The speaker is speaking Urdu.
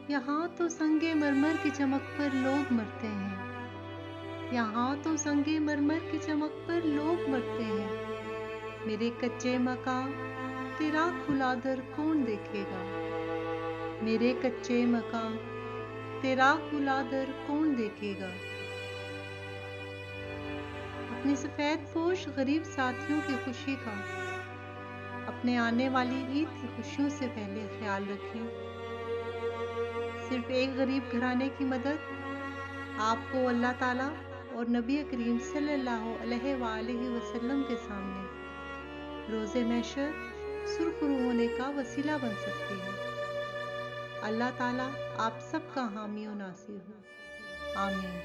یہاں تو سنگے مرمر کی چمک پر لوگ مرتے ہیں، یہاں تو سنگے مرمر کی چمک پر لوگ مرتے ہیں، میرے کچے مکان تیرا کھلا در کون دیکھے گا، میرے کچے مکان تیرا کھلا در کون دیکھے گا۔ اپنے سفید پوش غریب ساتھیوں کی خوشی کا اپنے آنے والی عید کی خوشیوں سے پہلے خیال رکھیں۔ صرف ایک غریب گھرانے کی مدد آپ کو اللہ تعالیٰ اور نبی کریم صلی اللہ علیہ وآلہ وسلم کے سامنے روز محشر سرخرو ہونے کا وسیلہ بن سکتی ہے۔ اللہ تعالیٰ آپ سب کا حامی و ناصر ہو، آمین۔